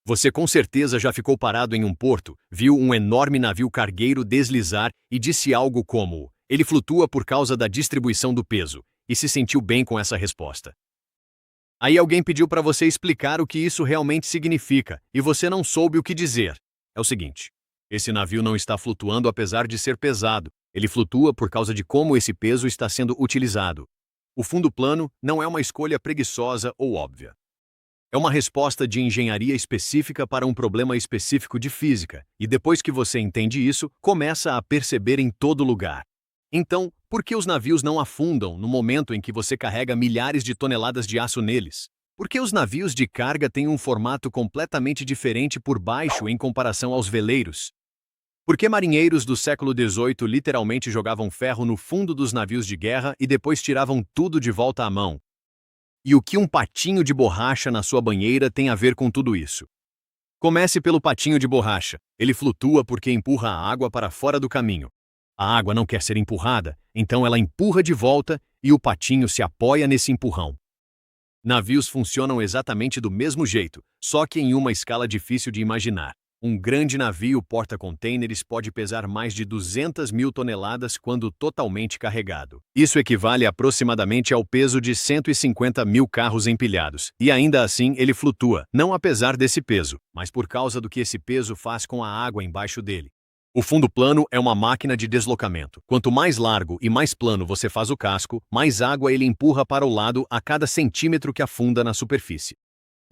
Você com certeza já ficou parado em um porto, viu um enorme navio cargueiro deslizar e disse algo como: ele flutua por causa da distribuição do peso, e se sentiu bem com essa resposta. Aí alguém pediu para você explicar o que isso realmente significa, e você não soube o que dizer. É o seguinte: esse navio não está flutuando apesar de ser pesado, ele flutua por causa de como esse peso está sendo utilizado. O fundo plano não é uma escolha preguiçosa ou óbvia. É uma resposta de engenharia específica para um problema específico de física, e depois que você entende isso, começa a perceber em todo lugar. Então, por que os navios não afundam no momento em que você carrega milhares de toneladas de aço neles? Por que os navios de carga têm um formato completamente diferente por baixo em comparação aos veleiros? Por que marinheiros do século XVIII literalmente jogavam ferro no fundo dos navios de guerra e depois tiravam tudo de volta à mão? E o que um patinho de borracha na sua banheira tem a ver com tudo isso? Comece pelo patinho de borracha. Ele flutua porque empurra a água para fora do caminho. A água não quer ser empurrada, então ela empurra de volta e o patinho se apoia nesse empurrão. Navios funcionam exatamente do mesmo jeito, só que em uma escala difícil de imaginar. Um grande navio porta-contêineres pode pesar mais de 200.000 toneladas quando totalmente carregado. Isso equivale aproximadamente ao peso de 150.000 carros empilhados. E ainda assim ele flutua, não apesar desse peso, mas por causa do que esse peso faz com a água embaixo dele. O fundo plano é uma máquina de deslocamento. Quanto mais largo e mais plano você faz o casco, mais água ele empurra para o lado a cada centímetro que afunda na superfície.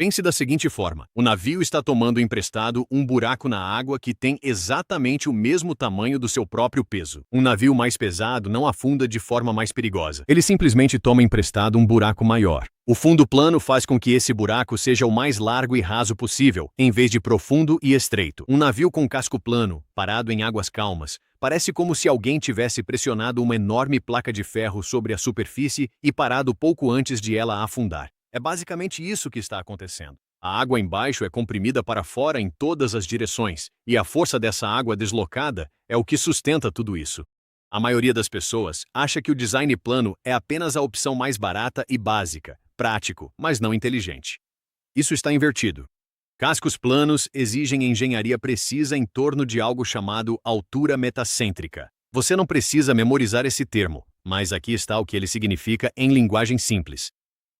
Pense da seguinte forma: o navio está tomando emprestado um buraco na água que tem exatamente o mesmo tamanho do seu próprio peso. Um navio mais pesado não afunda de forma mais perigosa. Ele simplesmente toma emprestado um buraco maior. O fundo plano faz com que esse buraco seja o mais largo e raso possível, em vez de profundo e estreito. Um navio com casco plano, parado em águas calmas, parece como se alguém tivesse pressionado uma enorme placa de ferro sobre a superfície e parado pouco antes de ela afundar. É basicamente isso que está acontecendo. A água embaixo é comprimida para fora em todas as direções, e a força dessa água deslocada é o que sustenta tudo isso. A maioria das pessoas acha que o design plano é apenas a opção mais barata e básica, prático, mas não inteligente. Isso está invertido. Cascos planos exigem engenharia precisa em torno de algo chamado altura metacêntrica. Você não precisa memorizar esse termo, mas aqui está o que ele significa em linguagem simples.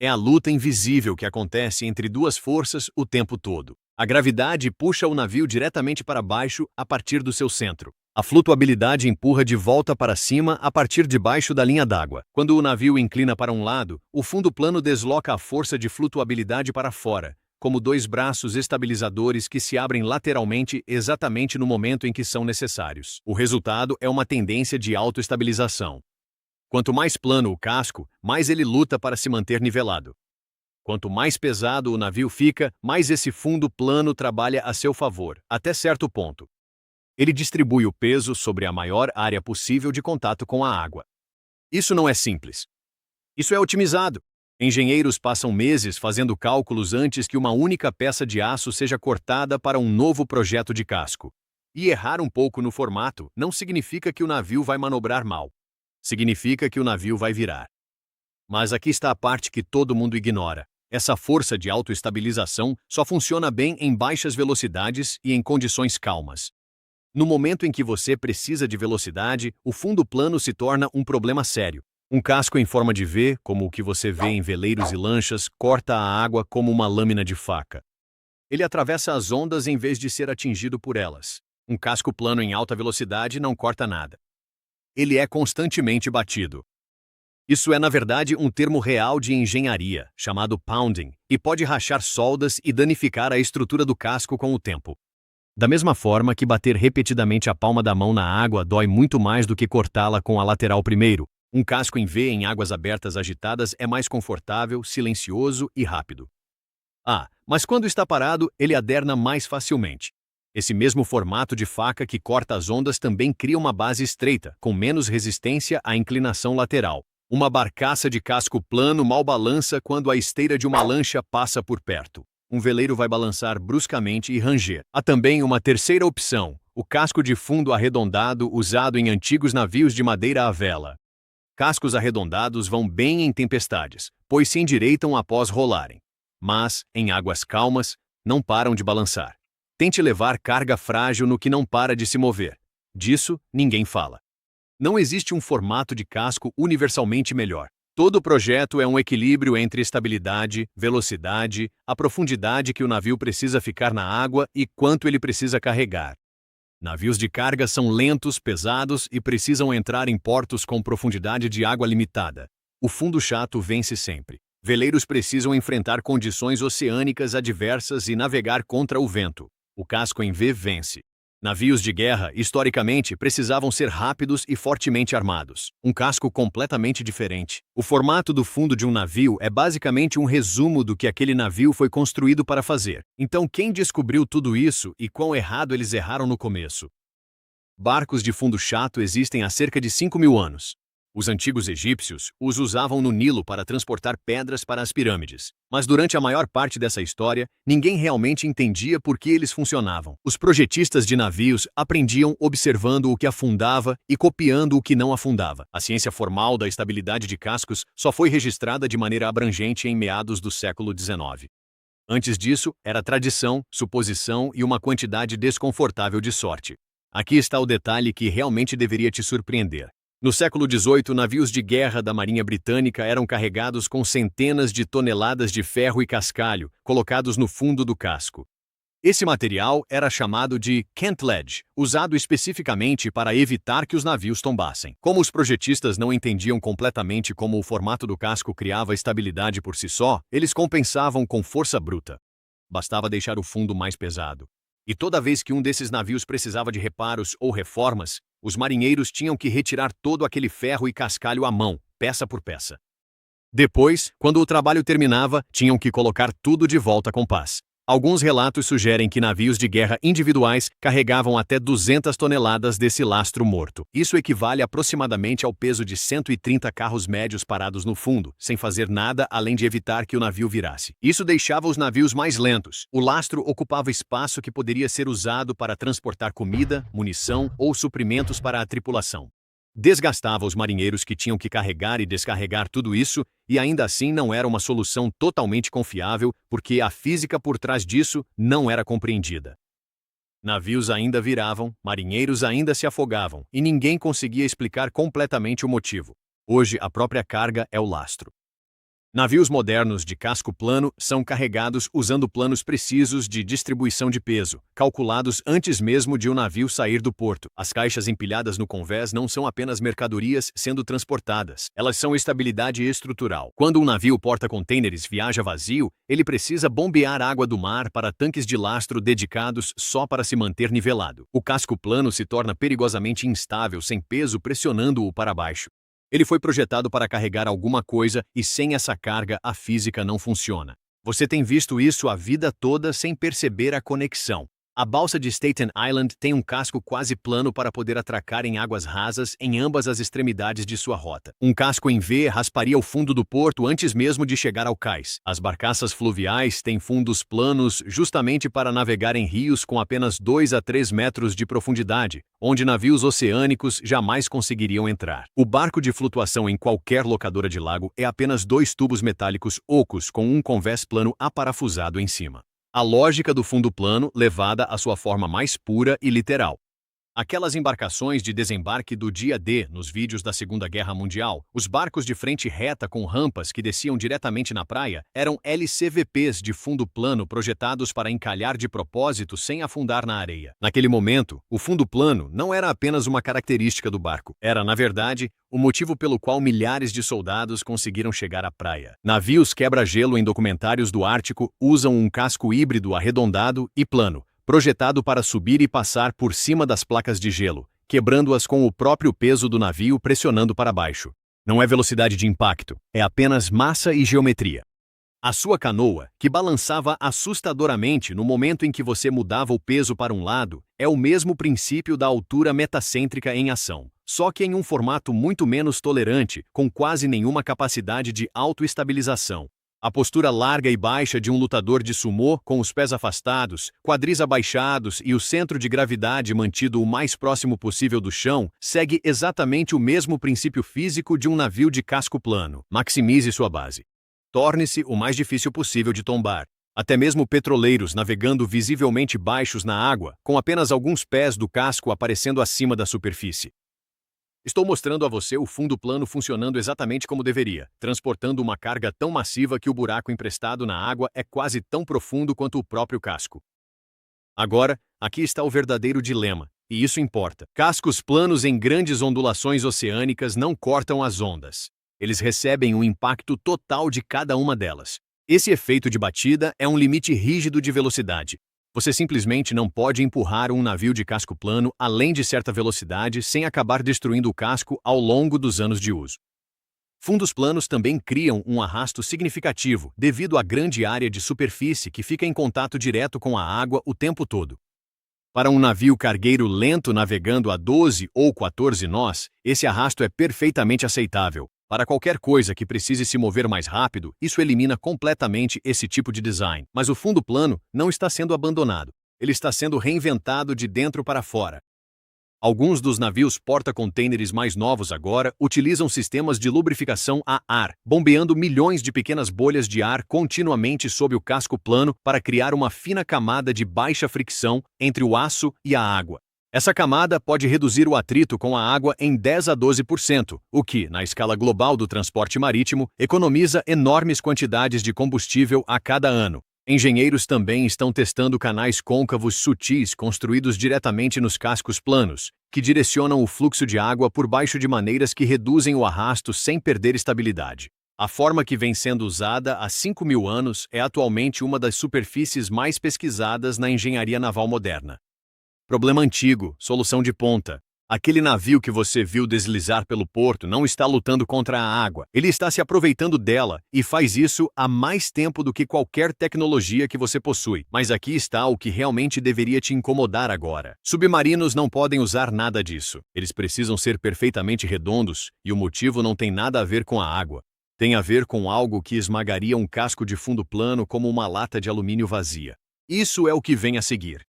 É a luta invisível que acontece entre duas forças o tempo todo. A gravidade puxa o navio diretamente para baixo a partir do seu centro. A flutuabilidade empurra de volta para cima a partir de baixo da linha d'água. Quando o navio inclina para um lado, o fundo plano desloca a força de flutuabilidade para fora, como dois braços estabilizadores que se abrem lateralmente exatamente no momento em que são necessários. O resultado é uma tendência de autoestabilização. Quanto mais plano o casco, mais ele luta para se manter nivelado. Quanto mais pesado o navio fica, mais esse fundo plano trabalha a seu favor, até certo ponto. Ele distribui o peso sobre a maior área possível de contato com a água. Isso não é simples. Isso é otimizado. Engenheiros passam meses fazendo cálculos antes que uma única peça de aço seja cortada para um novo projeto de casco. E errar um pouco no formato não significa que o navio vai manobrar mal. Significa que o navio vai virar. Mas aqui está a parte que todo mundo ignora. Essa força de autoestabilização só funciona bem em baixas velocidades e em condições calmas. No momento em que você precisa de velocidade, o fundo plano se torna um problema sério. Um casco em forma de V, como o que você vê em veleiros e lanchas, corta a água como uma lâmina de faca. Ele atravessa as ondas em vez de ser atingido por elas. Um casco plano em alta velocidade não corta nada. Ele é constantemente batido. Isso é, na verdade, um termo real de engenharia, chamado pounding, e pode rachar soldas e danificar a estrutura do casco com o tempo. Da mesma forma que bater repetidamente a palma da mão na água dói muito mais do que cortá-la com a lateral primeiro, um casco em V em águas abertas agitadas é mais confortável, silencioso e rápido. Mas quando está parado, ele aderna mais facilmente. Esse mesmo formato de faca que corta as ondas também cria uma base estreita, com menos resistência à inclinação lateral. Uma barcaça de casco plano mal balança quando a esteira de uma lancha passa por perto. Um veleiro vai balançar bruscamente e ranger. Há também uma terceira opção, o casco de fundo arredondado usado em antigos navios de madeira à vela. Cascos arredondados vão bem em tempestades, pois se endireitam após rolarem. Mas, em águas calmas, não param de balançar. Tente levar carga frágil no que não para de se mover. Disso, ninguém fala. Não existe um formato de casco universalmente melhor. Todo projeto é um equilíbrio entre estabilidade, velocidade, a profundidade que o navio precisa ficar na água e quanto ele precisa carregar. Navios de carga são lentos, pesados e precisam entrar em portos com profundidade de água limitada. O fundo chato vence sempre. Veleiros precisam enfrentar condições oceânicas adversas e navegar contra o vento. O casco em V vence. Navios de guerra, historicamente, precisavam ser rápidos e fortemente armados. Um casco completamente diferente. O formato do fundo de um navio é basicamente um resumo do que aquele navio foi construído para fazer. Então, quem descobriu tudo isso e quão errado eles erraram no começo? Barcos de fundo chato existem há cerca de 5.000 anos. Os antigos egípcios os usavam no Nilo para transportar pedras para as pirâmides. Mas durante a maior parte dessa história, ninguém realmente entendia por que eles funcionavam. Os projetistas de navios aprendiam observando o que afundava e copiando o que não afundava. A ciência formal da estabilidade de cascos só foi registrada de maneira abrangente em meados do século XIX. Antes disso, era tradição, suposição e uma quantidade desconfortável de sorte. Aqui está o detalhe que realmente deveria te surpreender. No século XVIII, navios de guerra da Marinha Britânica eram carregados com centenas de toneladas de ferro e cascalho, colocados no fundo do casco. Esse material era chamado de Kentledge, usado especificamente para evitar que os navios tombassem. Como os projetistas não entendiam completamente como o formato do casco criava estabilidade por si só, eles compensavam com força bruta. Bastava deixar o fundo mais pesado. E toda vez que um desses navios precisava de reparos ou reformas, os marinheiros tinham que retirar todo aquele ferro e cascalho à mão, peça por peça. Depois, quando o trabalho terminava, tinham que colocar tudo de volta com paz. Alguns relatos sugerem que navios de guerra individuais carregavam até 200 toneladas desse lastro morto. Isso equivale aproximadamente ao peso de 130 carros médios parados no fundo, sem fazer nada além de evitar que o navio virasse. Isso deixava os navios mais lentos. O lastro ocupava espaço que poderia ser usado para transportar comida, munição ou suprimentos para a tripulação. Desgastava os marinheiros que tinham que carregar e descarregar tudo isso, e ainda assim não era uma solução totalmente confiável, porque a física por trás disso não era compreendida. Navios ainda viravam, marinheiros ainda se afogavam, e ninguém conseguia explicar completamente o motivo. Hoje, a própria carga é o lastro. Navios modernos de casco plano são carregados usando planos precisos de distribuição de peso, calculados antes mesmo de um navio sair do porto. As caixas empilhadas no convés não são apenas mercadorias sendo transportadas, elas são estabilidade estrutural. Quando um navio porta-contêineres viaja vazio, ele precisa bombear água do mar para tanques de lastro dedicados só para se manter nivelado. O casco plano se torna perigosamente instável sem peso pressionando-o para baixo. Ele foi projetado para carregar alguma coisa e sem essa carga a física não funciona. Você tem visto isso a vida toda sem perceber a conexão. A balsa de Staten Island tem um casco quase plano para poder atracar em águas rasas em ambas as extremidades de sua rota. Um casco em V rasparia o fundo do porto antes mesmo de chegar ao cais. As barcaças fluviais têm fundos planos justamente para navegar em rios com apenas 2 a 3 metros de profundidade, onde navios oceânicos jamais conseguiriam entrar. O barco de flutuação em qualquer locadora de lago é apenas 2 tubos metálicos ocos com um convés plano aparafusado em cima. A lógica do fundo plano levada à sua forma mais pura e literal. Aquelas embarcações de desembarque do dia D nos vídeos da Segunda Guerra Mundial, os barcos de frente reta com rampas que desciam diretamente na praia, eram LCVPs de fundo plano projetados para encalhar de propósito sem afundar na areia. Naquele momento, o fundo plano não era apenas uma característica do barco, era, na verdade, o motivo pelo qual milhares de soldados conseguiram chegar à praia. Navios quebra-gelo em documentários do Ártico usam um casco híbrido arredondado e plano, projetado para subir e passar por cima das placas de gelo, quebrando-as com o próprio peso do navio pressionando para baixo. Não é velocidade de impacto, é apenas massa e geometria. A sua canoa, que balançava assustadoramente no momento em que você mudava o peso para um lado, é o mesmo princípio da altura metacêntrica em ação, só que em um formato muito menos tolerante, com quase nenhuma capacidade de autoestabilização. A postura larga e baixa de um lutador de sumô, com os pés afastados, quadris abaixados e o centro de gravidade mantido o mais próximo possível do chão, segue exatamente o mesmo princípio físico de um navio de casco plano. Maximize sua base. Torne-se o mais difícil possível de tombar. Até mesmo petroleiros navegando visivelmente baixos na água, com apenas alguns pés do casco aparecendo acima da superfície. Estou mostrando a você o fundo plano funcionando exatamente como deveria, transportando uma carga tão massiva que o buraco emprestado na água é quase tão profundo quanto o próprio casco. Agora, aqui está o verdadeiro dilema, e isso importa. Cascos planos em grandes ondulações oceânicas não cortam as ondas. Eles recebem o impacto total de cada uma delas. Esse efeito de batida é um limite rígido de velocidade. Você simplesmente não pode empurrar um navio de casco plano além de certa velocidade sem acabar destruindo o casco ao longo dos anos de uso. Fundos planos também criam um arrasto significativo devido à grande área de superfície que fica em contato direto com a água o tempo todo. Para um navio cargueiro lento navegando a 12 ou 14 nós, esse arrasto é perfeitamente aceitável. Para qualquer coisa que precise se mover mais rápido, isso elimina completamente esse tipo de design. Mas o fundo plano não está sendo abandonado. Ele está sendo reinventado de dentro para fora. Alguns dos navios porta-contêineres mais novos agora utilizam sistemas de lubrificação a ar, bombeando milhões de pequenas bolhas de ar continuamente sob o casco plano para criar uma fina camada de baixa fricção entre o aço e a água. Essa camada pode reduzir o atrito com a água em 10 a 12%, o que, na escala global do transporte marítimo, economiza enormes quantidades de combustível a cada ano. Engenheiros também estão testando canais côncavos sutis construídos diretamente nos cascos planos, que direcionam o fluxo de água por baixo de maneiras que reduzem o arrasto sem perder estabilidade. A forma que vem sendo usada há 5.000 anos é atualmente uma das superfícies mais pesquisadas na engenharia naval moderna. Problema antigo, solução de ponta. Aquele navio que você viu deslizar pelo porto não está lutando contra a água. Ele está se aproveitando dela e faz isso há mais tempo do que qualquer tecnologia que você possui. Mas aqui está o que realmente deveria te incomodar agora. Submarinos não podem usar nada disso. Eles precisam ser perfeitamente redondos e o motivo não tem nada a ver com a água. Tem a ver com algo que esmagaria um casco de fundo plano como uma lata de alumínio vazia. Isso é o que vem a seguir.